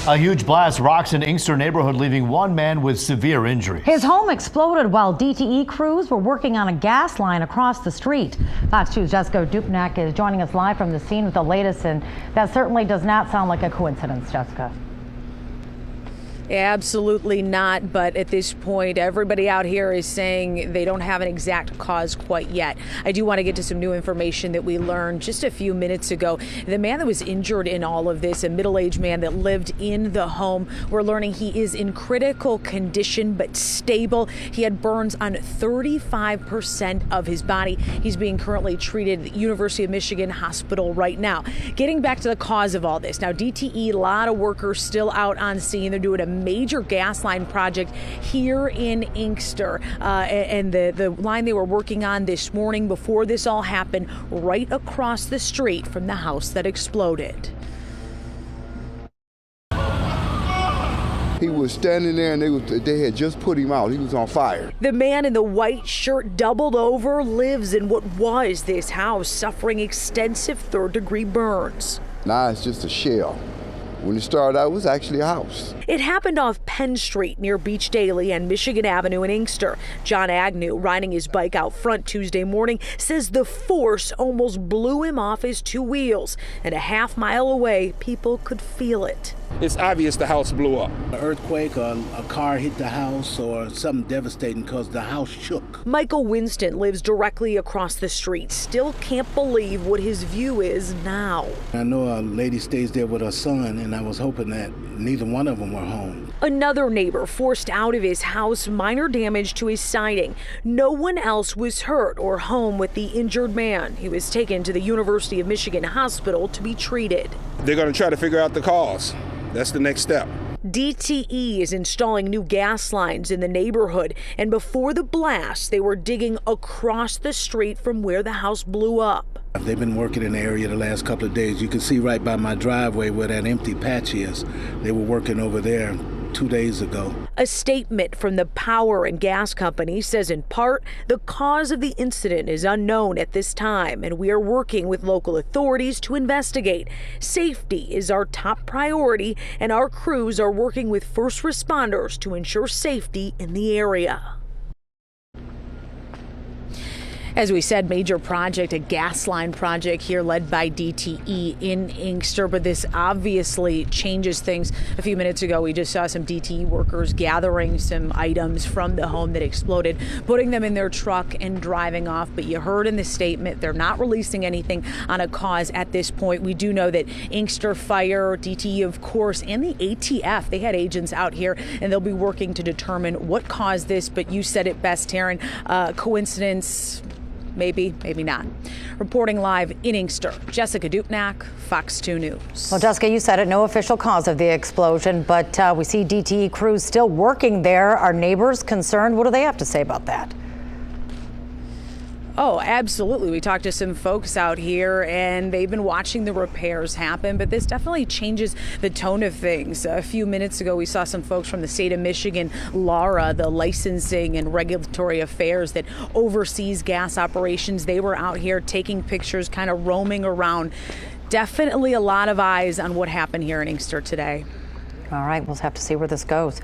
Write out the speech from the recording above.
A huge blast rocks an Inkster neighborhood, leaving one man with severe injuries. His home exploded while DTE crews were working on a gas line across the street. Fox 2's Jessica Dupnak is joining us live from the scene with the latest, and that certainly does not sound like a coincidence, Jessica. Absolutely not. But at this point, everybody out here is saying they don't have an exact cause quite yet. I do want to get to some new information that we learned just a few minutes ago. The man that was injured in all of this, a middle-aged man that lived in the home, we're learning he is in critical condition but stable. He had burns on 35% of his body. He's being currently treated at the University of Michigan Hospital right now. Getting back to the cause of all this. Now, DTE, a lot of workers still out on scene. They're doing a major gas line project here in Inkster, and the line they were working on this morning before this all happened, right across the street from the house that exploded. He was standing there and they had just put him out. He was on fire. The man in the white shirt, doubled over, lives in what was this house, suffering extensive third-degree burns. Now it's just a shell. When it started out, it was actually a house. It happened off Penn Street near Beach Daily and Michigan Avenue in Inkster. John Agnew, riding his bike out front Tuesday morning, says the force almost blew him off his two wheels. And a half-mile away, people could feel it. It's obvious the house blew up. An earthquake or a car hit the house or something devastating because the house shook. Michael Winston lives directly across the street. Still can't believe what his view is now. I know a lady stays there with her son, and I was hoping that neither one of them were home. Another neighbor forced out of his house, minor damage to his siding. No one else was hurt or home with the injured man. He was taken to the University of Michigan Hospital to be treated. They're going to try to figure out the cause. That's the next step. DTE is installing new gas lines in the neighborhood, and before the blast, they were digging across the street from where the house blew up. They've been working in the area the last couple of days. You can see right by my driveway where that empty patch is. They were working over there 2 days ago. A statement from the power and gas company says in part, the cause of the incident is unknown at this time, and we are working with local authorities to investigate. Safety is our top priority, and our crews are working with first responders to ensure safety in the area. As we said, major project, a gas line project here led by DTE in Inkster, but this obviously changes things. A few minutes ago, we just saw some DTE workers gathering some items from the home that exploded, putting them in their truck and driving off. But you heard in the statement, they're not releasing anything on a cause at this point. We do know that Inkster Fire, DTE, of course, and the ATF, they had agents out here, and they'll be working to determine what caused this. But you said it best, Taryn, coincidence? Maybe, maybe not. Reporting live in Inkster, Jessica Dupnak, Fox 2 News. Well, Jessica, you said it, no official cause of the explosion, but we see DTE crews still working there. Are neighbors concerned? What do they have to say about that? Oh, absolutely. We talked to some folks out here, and they've been watching the repairs happen, but this definitely changes the tone of things. A few minutes ago, we saw some folks from the state of Michigan, LARA, the licensing and regulatory affairs that oversees gas operations. They were out here taking pictures, kind of roaming around. Definitely a lot of eyes on what happened here in Inkster today. All right, we'll have to see where this goes.